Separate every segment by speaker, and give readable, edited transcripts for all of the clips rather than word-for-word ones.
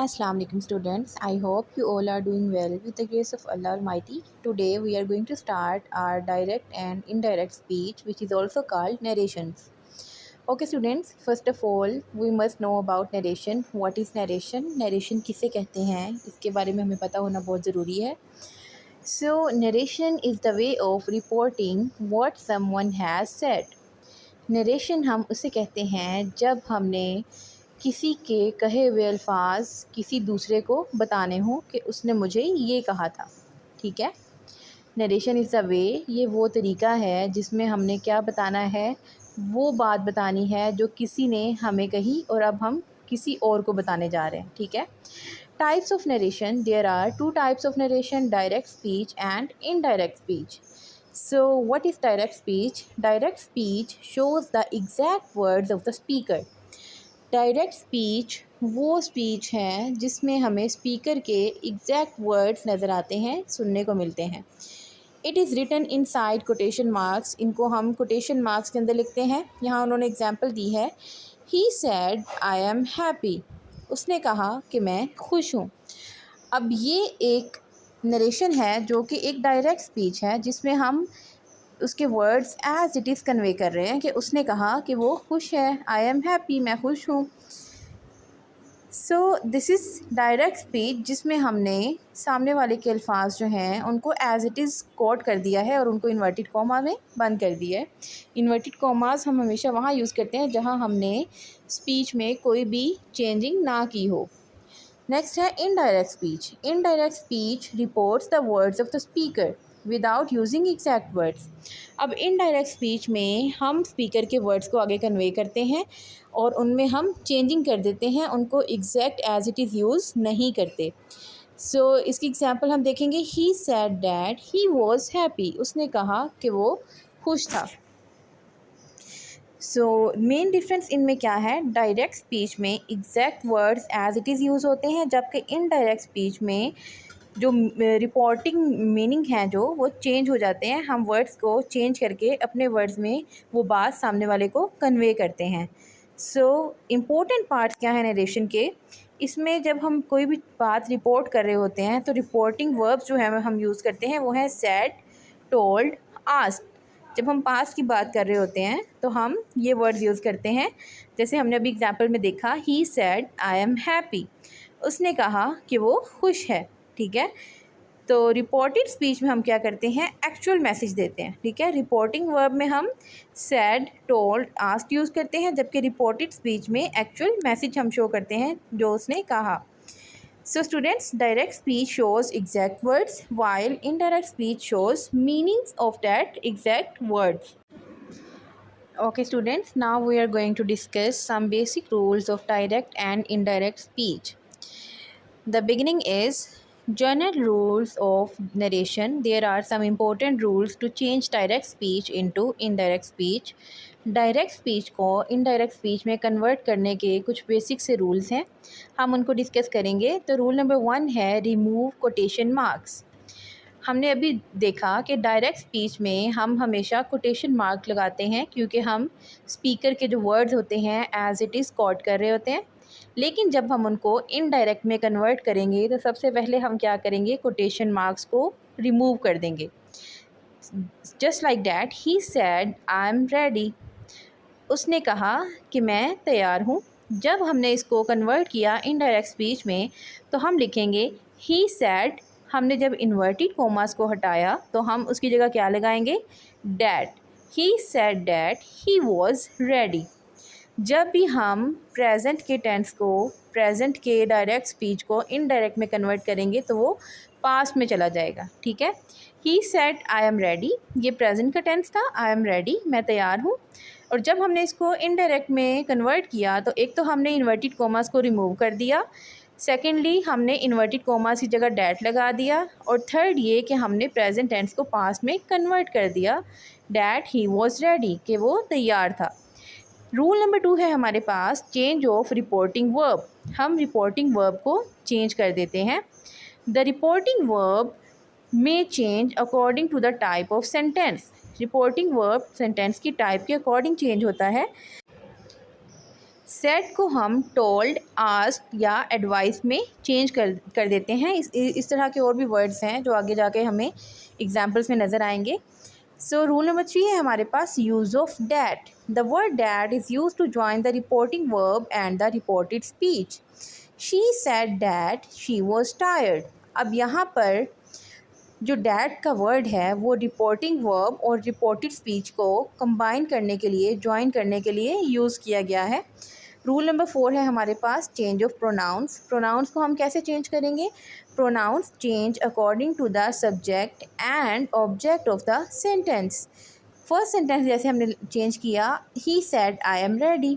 Speaker 1: Assalamu alaikum students. I hope you all are doing well with the grace of Allah Almighty. Today we are going to start our direct and indirect speech, which is also called narrations. Okay students, first of all we must know about narration. What is narration? Narration किसे कहते हैं इसके बारे में हमें पता होना बहुत ज़रूरी है. So narration is the way of reporting what someone has said. Narration हम उसे कहते हैं जब हमने किसी के कहे हुए अल्फाज किसी दूसरे को बताने हों कि उसने मुझे ये कहा था. ठीक है. नरेशन इज़ द वे, ये वो तरीका है जिसमें हमने क्या बताना है, वो बात बतानी है जो किसी ने हमें कही और अब हम किसी और को बताने जा रहे हैं. ठीक है. Types of narration, there are two types of narration, direct speech and indirect speech. So, what is direct speech? Direct speech shows the exact words of the speaker. Direct speech वो स्पीच है जिसमें हमें speaker के exact words नज़र आते हैं, सुनने को मिलते हैं. It is written inside quotation marks. इनको हम कोटेशन मार्क्स के अंदर लिखते हैं. यहाँ उन्होंने एग्जाम्पल दी है. ही सैड आई एम हैप्पी. उसने कहा कि मैं खुश हूँ. अब ये एक नरेशन है जो कि एक डायरेक्ट स्पीच है जिसमें हम उसके words as it is convey कर रहे हैं कि उसने कहा कि वो खुश है. आई एम हैप्पी, मैं खुश हूँ. So this is direct speech जिसमें हमने सामने वाले के अल्फाज जो हैं उनको एज इट इज़ कोट कर दिया है और उनको इन्वर्टेड कॉमा में बंद कर दिया है. इन्वर्टेड कॉमास हम हमेशा वहाँ यूज़ करते हैं जहाँ हमने स्पीच में कोई भी चेंजिंग ना की हो. नेक्स्ट है indirect speech. Indirect speech reports the words of the speaker without using exact words. अब इनडायरेक्ट स्पीच में हम स्पीकर के वर्ड्स को आगे कन्वे करते हैं और उनमें हम चेंजिंग कर देते हैं, उनको exact as it is use नहीं करते. सो इसकी एग्जांपल हम देखेंगे. He said that he was happy. उसने कहा कि वो खुश था. सो मेन डिफरेंस इनमें क्या है, डायरेक्ट स्पीच में exact words as it is use होते हैं जबकि इनडायरेक्ट स्पीच में जो रिपोर्टिंग मीनिंग है जो वो चेंज हो जाते हैं. हम वर्ड्स को चेंज करके अपने वर्ड्स में वो बात सामने वाले को कन्वे करते हैं. सो इम्पोर्टेंट पार्ट्स क्या है नरेशन के, इसमें जब हम कोई भी बात रिपोर्ट कर रहे होते हैं तो रिपोर्टिंग वर्ब्स जो है हम यूज़ करते हैं वो है सैड, टोल्ड, आस्क्ड. जब हम पास्ट की बात कर रहे होते हैं तो हम ये वर्ड्स यूज़ करते हैं. जैसे हमने अभी एग्जांपल में देखा, ही सैड आई एम हैप्पी. उसने कहा कि वो खुश है. ठीक है. तो रिपोर्टेड स्पीच में हम क्या करते हैं, एक्चुअल मैसेज देते हैं. ठीक है. रिपोर्टिंग वर्ब में हम सैड, टोल्ड, आस्क्ड यूज़ करते हैं जबकि रिपोर्टेड स्पीच में एक्चुअल मैसेज हम शो करते हैं जो उसने कहा. So students, direct speech shows exact words while indirect speech shows meanings of that exact words. Okay students, now we are going to discuss some basic rules of direct and indirect speech. The beginning is general rules of narration. There are some important rules to change direct speech into indirect speech. Direct speech को indirect speech में convert करने के कुछ basic से rules हैं, हम उनको discuss करेंगे. तो रूल नंबर 1 है रिमूव कोटेशन मार्क्स. हमने अभी देखा कि डायरेक्ट स्पीच में हम हमेशा कोटेशन मार्क लगाते हैं क्योंकि हम स्पीकर के जो वर्ड्स होते हैं एज इट इज़ कोट कर रहे होते हैं. लेकिन जब हम उनको इनडायरेक्ट में कन्वर्ट करेंगे तो सबसे पहले हम क्या करेंगे, कोटेशन मार्क्स को रिमूव कर देंगे. Just like that, he sad I am ready. उसने कहा कि मैं तैयार हूँ. जब हमने इसको कन्वर्ट किया इनडायरेक्ट स्पीच में तो हम लिखेंगे ही सैड. हमने जब इन्वर्टेड कोमास को हटाया तो हम उसकी जगह क्या लगाएंगे, that. He said that he was ready. जब भी हम प्रेजेंट के टेंस को, प्रेजेंट के डायरेक्ट स्पीच को इनडायरेक्ट में कन्वर्ट करेंगे तो वो पास्ट में चला जाएगा. ठीक है. ही सैड आई एम रेडी, ये प्रेजेंट का टेंस था. आई एम रेडी, मैं तैयार हूँ. और जब हमने इसको इनडायरेक्ट में कन्वर्ट किया तो एक तो हमने इन्वर्टेड कोमास को रिमूव कर दिया, सेकेंडली हमने इन्वर्टेड कोमास की जगह डैट लगा दिया, और थर्ड ये कि हमने प्रेजेंट टेंस को पास्ट में कन्वर्ट कर दिया, डैट ही वॉज रेडी, कि वो तैयार था. रूल नंबर 2 है हमारे पास चेंज ऑफ रिपोर्टिंग वर्ब. हम रिपोर्टिंग वर्ब को चेंज कर देते हैं. The reporting verb may change according to the type of sentence. Reporting verb sentence की टाइप के अकॉर्डिंग चेंज होता है. सेड को हम टोल्ड, आस्क्ड या एडवाइस में चेंज कर देते हैं। इस तरह के और भी वर्ड्स हैं जो आगे जाके हमें एग्जाम्पल्स में नज़र आएंगे। सो रूल नंबर 3 है हमारे पास use of that. The word that is use to join the reporting verb and the reported speech. She said that she was tired. अब यहाँ पर जो डैट का वर्ड है वो रिपोर्टिंग वर्ब और रिपोर्टेड स्पीच को कंबाइन करने के लिए, ज्वाइन करने के लिए यूज़ किया गया है। रूल नंबर 4 है हमारे पास चेंज ऑफ प्रोनाउंस। प्रोनाउंस को हम कैसे चेंज करेंगे? Pronouns change according to the subject and object of the sentence. First sentence जैसे हमने चेंज किया, he said I am ready.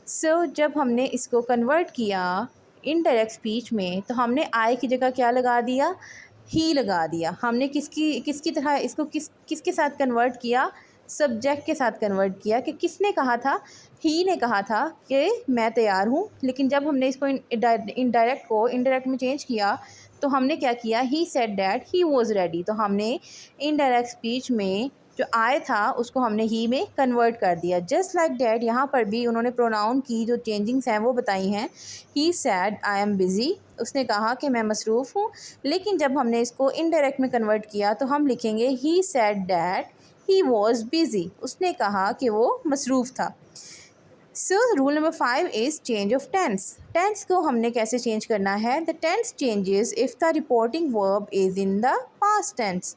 Speaker 1: So जब हमने इसको कन्वर्ट किया इनडायरेक्ट स्पीच में तो हमने आई की जगह क्या लगा दिया? ही लगा दिया। हमने किसकी तरह इसको किसके साथ कन्वर्ट किया? सब्जेक्ट के साथ कन्वर्ट किया कि किसने कहा था? ही ने कहा था कि मैं तैयार हूँ। लेकिन जब हमने इसको इनडायरेक्ट को इनडायरेक्ट में चेंज किया तो हमने क्या किया? He said that he was ready. तो हमने इनडायरेक्ट स्पीच में जो आई था उसको हमने ही में कन्वर्ट कर दिया। जस्ट लाइक डैट यहाँ पर भी उन्होंने प्रोनाउन की जो चेंजिंग्स हैं वो बताई हैं। He said I am busy, उसने कहा कि मैं मसरूफ़ हूँ। लेकिन जब हमने इसको इनडायरेक्ट में कन्वर्ट किया तो हम लिखेंगे he said that he was busy, उसने कहा कि वो मसरूफ़ था। So rule number 5 is change of tense. Tense को हमने कैसे चेंज करना है? The tense changes if the reporting verb is in the past tense.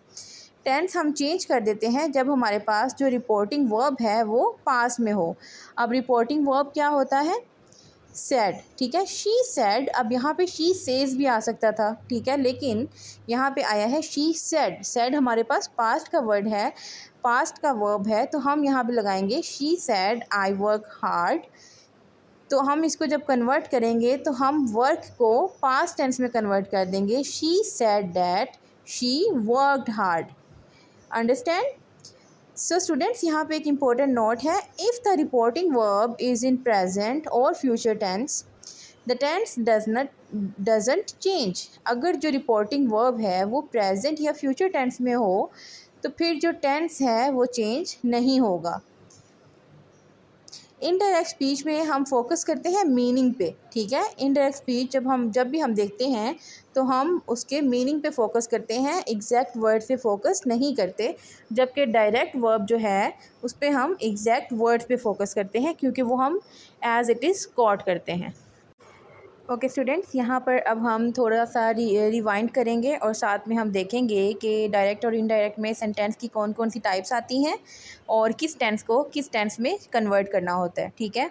Speaker 1: Tense हम चेंज कर देते हैं जब हमारे पास जो रिपोर्टिंग वर्ब है वो पास में हो। अब रिपोर्टिंग वर्ब क्या होता है? सेड, ठीक है। शी सेड, अब यहाँ पे शी सेज भी आ सकता था, ठीक है, लेकिन यहाँ पे आया है शी सेड। सेड हमारे पास पास्ट का वर्ड है, पास्ट का वर्ब है, तो हम यहाँ पे लगाएंगे she said I work hard. तो हम इसको जब कन्वर्ट करेंगे तो हम वर्क को पास्ट टेंस में कन्वर्ट कर देंगे। She said that she worked hard. Understand? So students, यहाँ पे एक इम्पोर्टेंट नोट है। If the reporting verb is in present और future tense the tense doesn't change. अगर जो रिपोर्टिंग वर्ब है वो प्रेजेंट या फ्यूचर टेंस में हो तो फिर जो टेंस है वो चेंज नहीं होगा। इनडायरेक्ट स्पीच में हम फोकस करते हैं मीनिंग पे, ठीक है। इनडायरेक्ट स्पीच जब भी हम देखते हैं तो हम उसके मीनिंग पे फोकस करते हैं, एग्जैक्ट वर्ड पे फोकस नहीं करते। जबकि डायरेक्ट वर्ब जो है उस पर हम एग्जैक्ट वर्ड्स पे फोकस करते हैं क्योंकि वो हम एज इट इज़ कोट करते हैं। ओके स्टूडेंट्स, यहाँ पर अब हम थोड़ा सा रिवाइंड करेंगे और साथ में हम देखेंगे कि डायरेक्ट और इनडायरेक्ट में सेंटेंस की कौन कौन सी टाइप्स आती हैं और किस टेंस को किस टेंस में कन्वर्ट करना होता है, ठीक है।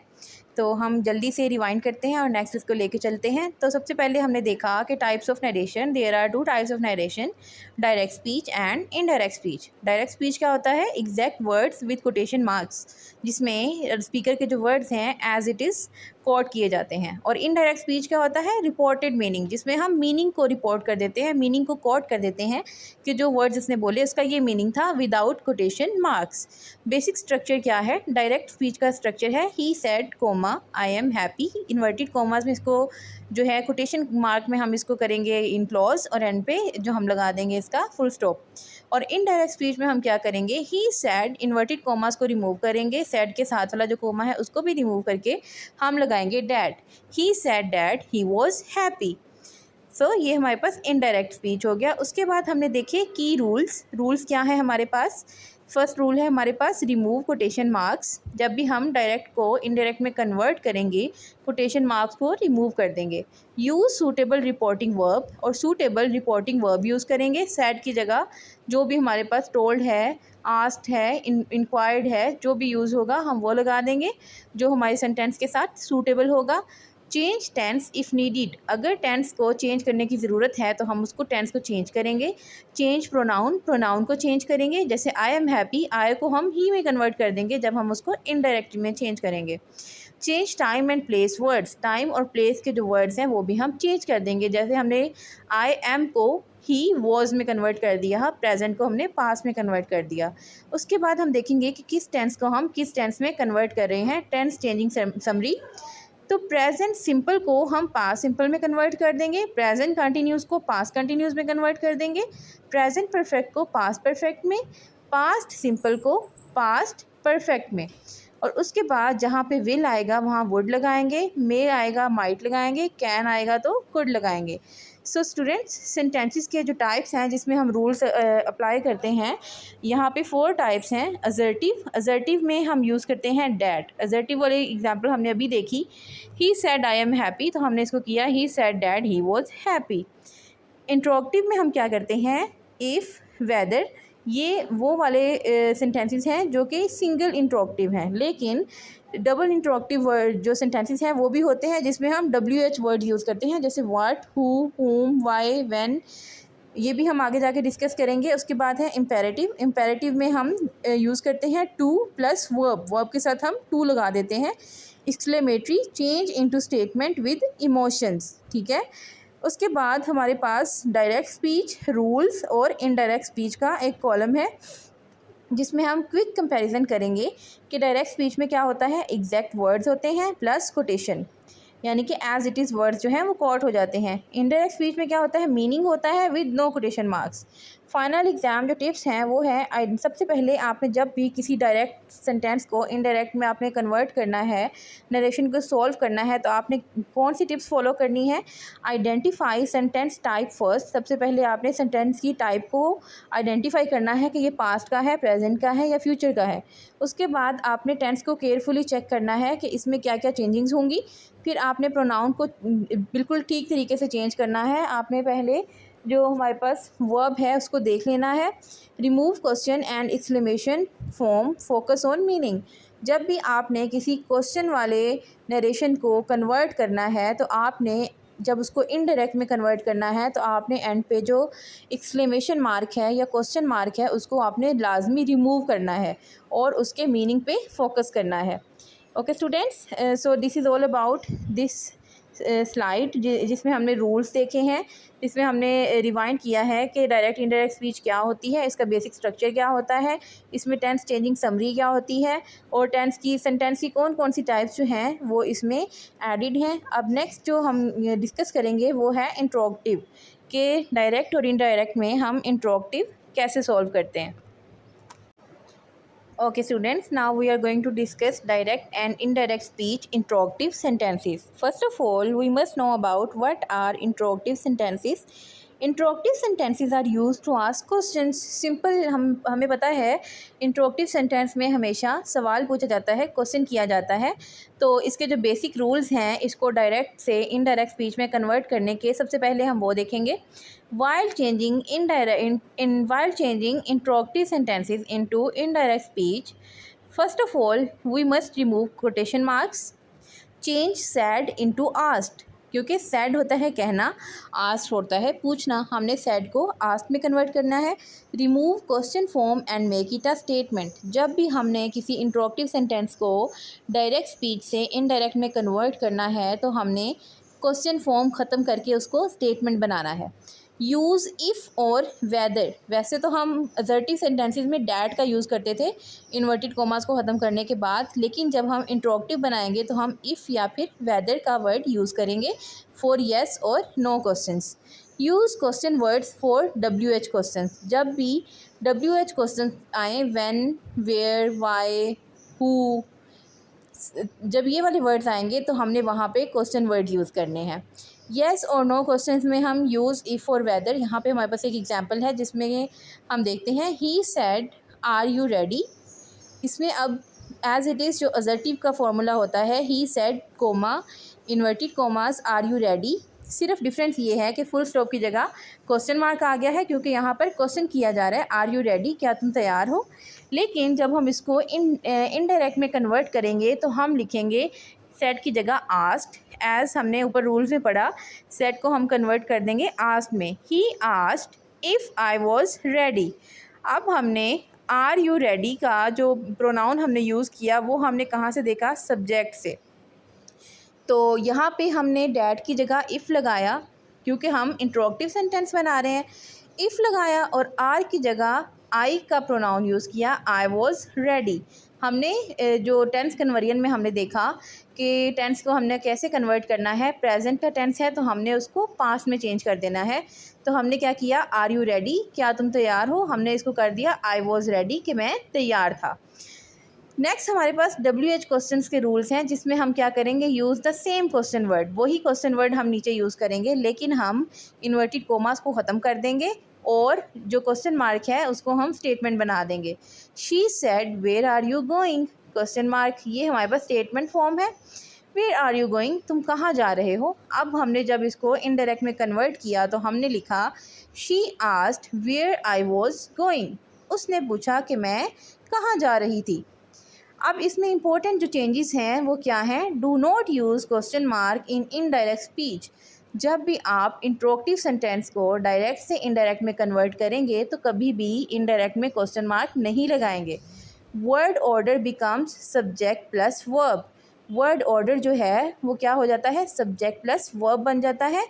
Speaker 1: तो हम जल्दी से रिवाइंड करते हैं और नेक्स्ट इसको लेके चलते हैं। तो सबसे पहले हमने देखा कि types of narration, there are 2 types of narration, direct speech and indirect speech. Direct speech क्या होता है? Exact words with quotation marks, जिसमें स्पीकर के जो वर्ड्स हैं एज इट इज़ कोट किए जाते हैं। और इनडायरेक्ट स्पीच क्या होता है? रिपोर्टेड मीनिंग, जिसमें हम मीनिंग को रिपोर्ट कर देते हैं, मीनिंग को कोट कर देते हैं कि जो वर्ड्स इसने बोले उसका ये मीनिंग था without quotation marks. Basic structure क्या है? डायरेक्ट स्पीच का स्ट्रक्चर है he said comma I am happy, inverted commas में इसको जो है कोटेशन मार्क में हम इसको करेंगे इन क्लॉज और एंड पे जो हम लगा देंगे इसका फुल स्टॉप। और इनडायरेक्ट स्पीच में हम क्या करेंगे? ही सैड, इन्वर्टेड कोमास को रिमूव करेंगे, सैड के साथ वाला जो कोमा है उसको भी रिमूव करके हम लगाएंगे that. He said that he was happy. So ये हमारे पास इनडायरेक्ट स्पीच हो गया। उसके बाद हमने देखे की रूल्स क्या है हमारे पास। फर्स्ट रूल है हमारे पास रिमूव कोटेशन मार्क्स। जब भी हम डायरेक्ट को इनडायरेक्ट में कन्वर्ट करेंगे कोटेशन मार्क्स को रिमूव कर देंगे। यूज़ सूटेबल रिपोर्टिंग वर्ब, और सूटेबल रिपोर्टिंग वर्ब यूज़ करेंगे। सैड की जगह जो भी हमारे पास टोल्ड है, आस्क्ड है, इंक्वायर्ड है, जो भी यूज़ होगा हम वो लगा देंगे जो हमारे सेंटेंस के साथ सूटेबल होगा। चेंज टेंस इफ़ नीडिड, अगर टेंस को चेंज करने की ज़रूरत है तो हम उसको टेंस को चेंज करेंगे। चेंज प्रोनाउन को चेंज करेंगे, जैसे आई एम हैप्पी, आई को हम ही में कन्वर्ट कर देंगे जब हम उसको इनडायरेक्ट में चेंज करेंगे। Change time and place words, time और प्लेस के जो वर्ड्स हैं वो भी हम चेंज कर देंगे। जैसे हमने आई एम को ही वॉज में कन्वर्ट कर दिया, प्रेजेंट को हमने पास में कन्वर्ट कर दिया। उसके बाद हम देखेंगे कि किस टेंस को हम किस टेंस में कन्वर्ट कर रहे हैं। टेंस चेंजिंग समरी, तो प्रेजेंट सिंपल को हम पास्ट सिंपल में कन्वर्ट कर देंगे, प्रेजेंट कंटिन्यूस को पास्ट कंटिन्यूस में कन्वर्ट कर देंगे, प्रेजेंट परफेक्ट को पास्ट परफेक्ट में, पास्ट सिंपल को पास्ट परफेक्ट में। और उसके बाद जहाँ पे विल आएगा वहाँ वुड लगाएंगे, मे आएगा माइट लगाएंगे, कैन आएगा तो कुड लगाएंगे। सो स्टूडेंट्स, सेंटेंसेस के जो टाइप्स हैं जिसमें हम रूल्स अप्लाई करते हैं, यहाँ पे 4 टाइप्स हैं। असर्टिव में हम यूज़ करते हैं डैट। असर्टिव वाली एग्जांपल हमने अभी देखी, ही सेड आई एम हैप्पी, तो हमने इसको किया he said that he was happy. Interrogative में हम क्या करते हैं, इफ़, वेदर, ये वो वाले सेंटेंसेस हैं जो कि सिंगल इंट्रोगेटिव हैं। लेकिन डबल इंट्रोगेटिव वर्ड जो सेंटेंसेस हैं वो भी होते हैं जिसमें हम WH वर्ड यूज़ करते हैं, जैसे what, who, whom, why, when, ये भी हम आगे जाके डिस्कस करेंगे। उसके बाद है इम्पेरेटिव में हम यूज़ करते हैं टू प्लस वर्ब के साथ हम टू लगा देते हैं। Exclamatory, change into statement with emotions, ठीक है। उसके बाद हमारे पास डायरेक्ट स्पीच, रूल्स और इनडायरेक्ट स्पीच का एक कॉलम है जिसमें हम क्विक कंपैरिजन करेंगे कि डायरेक्ट स्पीच में क्या होता है, एग्जैक्ट वर्ड्स होते हैं प्लस कोटेशन, यानी कि एज इट इज़ वर्ड्स जो हैं वो कोट हो जाते हैं। इनडायरेक्ट स्पीच में क्या होता है, मीनिंग होता है with no quotation marks. Final exam जो टिप्स हैं वो है, सबसे पहले आपने जब भी किसी डायरेक्ट सेंटेंस को इनडायरेक्ट में आपने कन्वर्ट करना है, नरेशन को सॉल्व करना है, तो आपने कौन सी टिप्स फॉलो करनी है। आइडेंटिफाई सेंटेंस टाइप फर्स्ट, सबसे पहले आपने सेंटेंस की टाइप को आइडेंटिफाई करना है कि ये पास्ट का है, प्रेजेंट का है या फ्यूचर का है। उसके बाद आपने टेंस को केयरफुली चेक करना है कि इसमें क्या क्या चेंजिंग्स होंगी। फिर आपने प्रोनाउन को बिल्कुल ठीक तरीके से चेंज करना है। आपने पहले जो हमारे पास वर्ब है उसको देख लेना है। Remove question and exclamation form, focus on meaning. जब भी आपने किसी क्वेश्चन वाले नरेशन को कन्वर्ट करना है तो आपने, जब उसको इनडायरेक्ट में कन्वर्ट करना है तो आपने एंड पे जो एक्सक्लेमेशन मार्क है या क्वेश्चन मार्क है उसको आपने लाजमी रिमूव करना है और उसके मीनिंग पे फोकस करना है। Okay students, so this is all about this slide जिसमें हमने रूल्स देखे हैं, जिसमें हमने रिवाइंड किया है कि डायरेक्ट इनडायरेक्ट स्पीच क्या होती है, इसका बेसिक स्ट्रक्चर क्या होता है, इसमें टेंस चेंजिंग समरी क्या होती है और सेंटेंस की कौन कौन सी टाइप्स जो हैं वो इसमें एडिड हैं। अब नेक्स्ट जो हम डिस्कस करेंगे वो है इंट्रोगेटिव, के डायरेक्ट और इनडायरेक्ट में हम इंट्रोगेटिव कैसे सॉल्व करते हैं। Okay students, now we are going to discuss direct and indirect speech interrogative sentences. First of all, we must know about what are interrogative sentences. Interrogative sentences are use to ask questions. Simple हमें पता है interrogative sentence में हमेशा सवाल पूछा जाता है, question किया जाता है। तो इसके जो बेसिक रूल्स हैं इसको डायरेक्ट से इनडायरेक्ट स्पीच में कन्वर्ट करने के, सबसे पहले हम वो देखेंगे। while changing interrogative sentences into indirect speech, first of all we must remove quotation marks, change said into asked, क्योंकि सैड होता है कहना, आस्क्ड होता है पूछना, हमने सैड को आस्क्ड में कन्वर्ट करना है। Remove question form and make it a statement, जब भी हमने किसी इंट्रोगेटिव सेंटेंस को डायरेक्ट स्पीच से इनडायरेक्ट में कन्वर्ट करना है तो हमने क्वेश्चन फॉर्म ख़त्म करके उसको स्टेटमेंट बनाना है। यूज़ इफ़ और वेदर, वैसे तो हम असर्टिव सेंटेंसेस में डैट का यूज़ करते थे इन्वर्टेड कॉमास को ख़त्म करने के बाद, लेकिन जब हम इंट्रोगेटिव बनाएंगे तो हम इफ़ या फिर वेदर का वर्ड यूज़ करेंगे फॉर येस और no questions. Use question words for WH questions, जब भी WH क्वेश्चन आए, व्हेन, वेयर, वाई, हु, जब ये वाले वर्ड्स आएंगे तो हमने वहाँ पे क्वेश्चन वर्ड यूज़ करने हैं। येस और नो क्वेश्चंस में हम यूज़ इफ़ और वेदर। यहाँ पे हमारे पास एक एग्जांपल है जिसमें हम देखते हैं he said are you ready. इसमें अब एज इट इज़ जो असर्टिव का फॉर्मूला होता है he said comma inverted commas are you ready, सिर्फ डिफरेंस ये है कि फुल स्टॉप की जगह क्वेश्चन मार्क आ गया है क्योंकि यहाँ पर क्वेश्चन किया जा रहा है, आर यू रेडी, क्या तुम तैयार हो। लेकिन जब हम इसको इनडायरेक्ट में कन्वर्ट करेंगे तो हम लिखेंगे सेड की जगह आस्क्ड, एज हमने ऊपर रूल्स में पढ़ा सेड को हम कन्वर्ट कर देंगे आस्क्ड में। He asked if I was ready. अब हमने आर यू रेडी का जो प्रोनाउन हमने यूज़ किया वो हमने कहाँ से देखा, सब्जेक्ट से। तो यहाँ पे हमने डैट की जगह इफ़ लगाया क्योंकि हम इंट्रोगेटिव सेंटेंस बना रहे हैं, इफ़ लगाया और आर की जगह आई का प्रोनाउन यूज़ किया, आई वॉज रेडी। हमने जो टेंस कन्वर्जन में हमने देखा कि टेंस को हमने कैसे कन्वर्ट करना है, प्रेजेंट का टेंस है तो हमने उसको पास्ट में चेंज कर देना है। तो हमने क्या किया, आर यू रेडी, क्या तुम तैयार हो, हमने इसको कर दिया आई वॉज रेडी कि मैं तैयार था। नेक्स्ट हमारे पास WH क्वेश्चंस के रूल्स हैं, जिसमें हम क्या करेंगे, use the same question word, वही क्वेश्चन वर्ड हम नीचे यूज़ करेंगे, लेकिन हम इन्वर्टेड कोमास को ख़त्म कर देंगे और जो क्वेश्चन मार्क है उसको हम स्टेटमेंट बना देंगे। She said where are you going, question mark, ये हमारे पास स्टेटमेंट फॉर्म है। वेयर आर यू गोइंग, तुम कहाँ जा रहे हो। अब हमने जब इसको इनडायरेक्ट में कन्वर्ट किया तो हमने लिखा she asked where I was going, उसने पूछा कि मैं कहाँ जा रही थी। अब इसमें इंपॉर्टेंट जो चेंजेस हैं वो क्या हैं, do not use question mark in indirect speech. जब भी आप इंट्रोगेटिव सेंटेंस को डायरेक्ट से इनडायरेक्ट में कन्वर्ट करेंगे तो कभी भी इनडायरेक्ट में क्वेश्चन मार्क नहीं लगाएंगे। Word order becomes subject plus verb, word order जो है वो क्या हो जाता है, सब्जेक्ट प्लस वर्ब बन जाता है।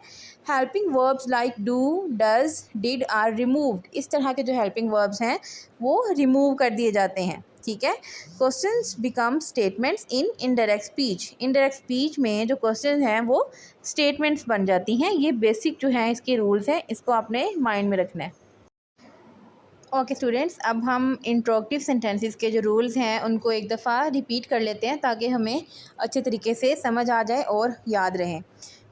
Speaker 1: Helping verbs like do, does, did are removed, इस तरह के जो हेल्पिंग वर्ब्स हैं वो रिमूव कर दिए जाते हैं, ठीक है। Questions become statements in indirect speech, indirect speech में जो क्वेश्चन हैं वो स्टेटमेंट्स बन जाती हैं। ये बेसिक जो हैं इसके रूल्स हैं, इसको आपने माइंड में रखना है। ओके स्टूडेंट्स, अब हम इंट्रोगेटिव सेंटेंसेस के जो रूल्स हैं उनको एक दफ़ा रिपीट कर लेते हैं ताकि हमें अच्छे तरीके से समझ आ जाए और याद रहें।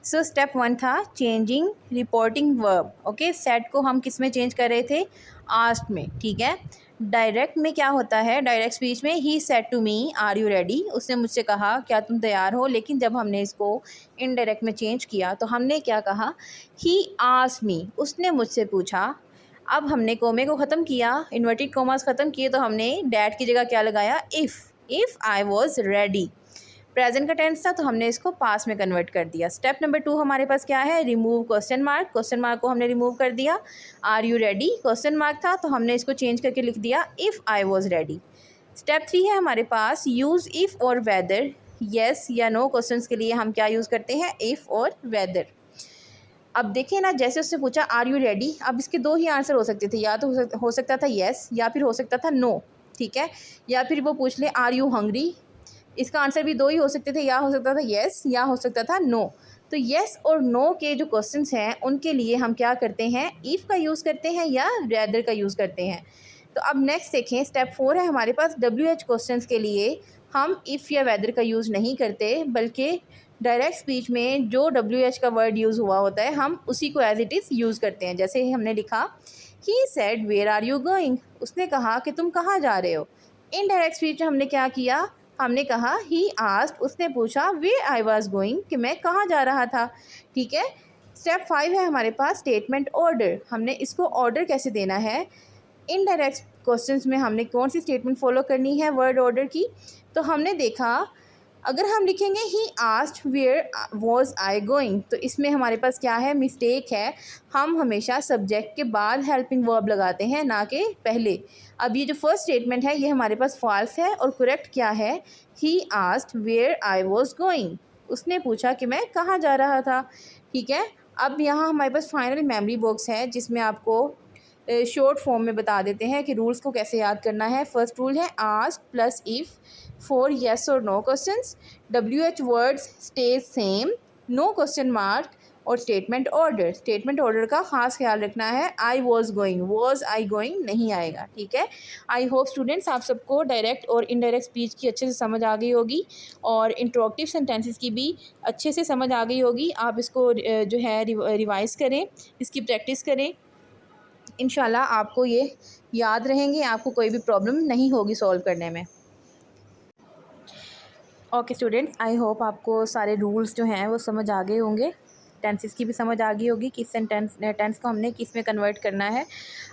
Speaker 1: सो स्टेप 1 था changing reporting verb. Okay, set को हम किस में चेंज कर रहे थे, आस्क्ड में, ठीक है। डायरेक्ट में क्या होता है, डायरेक्ट स्पीच में he said to me are you ready, उसने मुझसे कहा क्या तुम तैयार हो। लेकिन जब हमने इसको इनडायरेक्ट में चेंज किया तो हमने क्या कहा, ही आस्क्ड मी, उसने मुझसे पूछा। अब हमने कोमे को ख़त्म किया, इन्वर्टेड कोमास ख़त्म किए, तो हमने डैट की जगह क्या लगाया, if I was ready. Present का टेंस था तो हमने इसको पास में कन्वर्ट कर दिया। स्टेप नंबर 2 हमारे पास क्या है, remove question mark, question mark को हमने रिमूव कर दिया। Are you ready, question mark था तो हमने इसको चेंज करके लिख दिया if I was ready. Step 3 है हमारे पास यूज़ इफ़ और वेदर, येस या नो क्वेश्चन के लिए हम क्या यूज़ करते हैं, इफ़ और वेदर। अब देखिए ना, जैसे उससे पूछा आर यू रेडी, अब इसके दो ही आंसर हो सकते थे, या तो हो सकता था येस या फिर हो सकता था नो, ठीक है। या फिर वो पूछ ले आर यू हंग्री, इसका आंसर भी दो ही हो सकते थे, या हो सकता था येस या हो सकता था नो। तो येस और नो के जो क्वेश्चंस हैं उनके लिए हम क्या करते हैं, इफ़ का यूज़ करते हैं या रेदर का यूज़ करते हैं। तो अब नेक्स्ट देखें, स्टेप 4 है हमारे पास WH क्वेश्चंस के लिए हम इफ़ या वेदर का यूज़ नहीं करते, बल्कि डायरेक्ट स्पीच में जो WH का वर्ड यूज़ हुआ होता है हम उसी को एज इट इज़ यूज़ करते हैं। जैसे हमने लिखा he said where are you going, उसने कहा कि तुम कहाँ जा रहे हो। इनडायरेक्ट स्पीच में हमने क्या किया, हमने कहा ही आस्क्ड, उसने पूछा वेयर आई वाज गोइंग, कि मैं कहाँ जा रहा था, ठीक है। स्टेप 5 है हमारे पास स्टेटमेंट ऑर्डर, हमने इसको ऑर्डर कैसे देना है। इनडायरेक्ट क्वेश्चंस में हमने कौन सी स्टेटमेंट फॉलो करनी है वर्ड ऑर्डर की, तो हमने देखा अगर हम लिखेंगे he asked where was I going तो इसमें हमारे पास क्या है, मिस्टेक है। हम हमेशा सब्जेक्ट के बाद हेल्पिंग वर्ब लगाते हैं, ना कि पहले। अब ये जो फर्स्ट स्टेटमेंट है ये हमारे पास फॉल्स है और करेक्ट क्या है, he asked where I was going, उसने पूछा कि मैं कहाँ जा रहा था, ठीक है। अब यहाँ हमारे पास फाइनल मेमोरी बॉक्स है जिसमें आपको शॉर्ट फॉर्म में बता देते हैं कि रूल्स को कैसे याद करना है। फर्स्ट रूल है ask plus if for yes और no questions, WH words stay same, no question mark और स्टेटमेंट ऑर्डर। स्टेटमेंट ऑर्डर का खास ख्याल रखना है, आई वॉज गोइंग नहीं आएगा, ठीक है। आई होप स्टूडेंट्स आप सबको डायरेक्ट और इनडायरेक्ट स्पीच की अच्छे से समझ आ गई होगी और इंट्रोगेटिव सेंटेंसेस की भी अच्छे से समझ आ गई होगी। आप इसको जो है रिवाइज़ करें, इसकी प्रैक्टिस करें, इंशाल्लाह आपको ये याद रहेंगे, आपको कोई भी प्रॉब्लम नहीं होगी सॉल्व करने में। ओके स्टूडेंट्स, आई होप आपको सारे रूल्स जो हैं वो समझ आ गए होंगे, टेंसेस की भी समझ आ गई होगी, किस टेंस को हमने किस में कन्वर्ट करना है।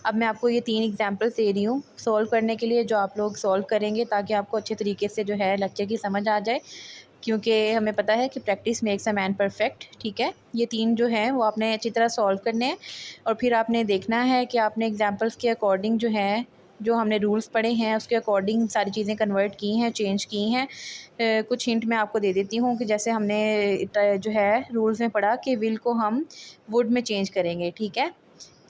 Speaker 1: अब मैं आपको ये 3 एग्जांपल्स दे रही हूँ सॉल्व करने के लिए, जो आप लोग सॉल्व करेंगे ताकि आपको अच्छे तरीके से जो है लेक्चर की समझ आ जाए, क्योंकि हमें पता है कि practice makes a man perfect, ठीक है। ये 3 जो हैं वो आपने अच्छी तरह सॉल्व करने हैं और फिर आपने देखना है कि आपने एग्जांपल्स के अकॉर्डिंग जो है, जो हमने रूल्स पढ़े हैं उसके अकॉर्डिंग सारी चीज़ें कन्वर्ट की हैं, चेंज की हैं। कुछ हिंट मैं आपको दे देती हूँ कि जैसे हमने जो है रूल्स में पढ़ा कि विल को हम वुड में चेंज करेंगे, ठीक है।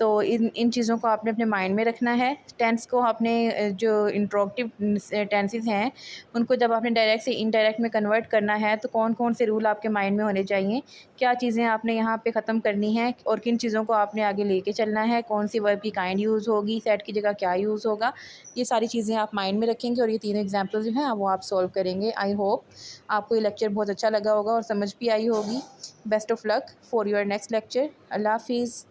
Speaker 1: तो इन इन चीज़ों को आपने अपने माइंड में रखना है। टेंस को आपने जो इंट्रोगेटिव टेंसेस हैं उनको जब आपने डायरेक्ट से इनडायरेक्ट में कन्वर्ट करना है तो कौन कौन से रूल आपके माइंड में होने चाहिए, क्या चीज़ें आपने यहाँ पे ख़त्म करनी है और किन चीज़ों को आपने आगे लेके चलना है, कौन सी वर्ब की काइंड यूज़ होगी, सेट की जगह क्या यूज़ होगा, ये सारी चीज़ें आप माइंड में रखेंगे और ये तीनों एग्जाम्पल जो हैं वो आप सॉल्व करेंगे। आई होप आपको ये लेक्चर बहुत अच्छा लगा होगा और समझ भी आई होगी। Best of luck for your next lecture. अल्लाह हाफिज़।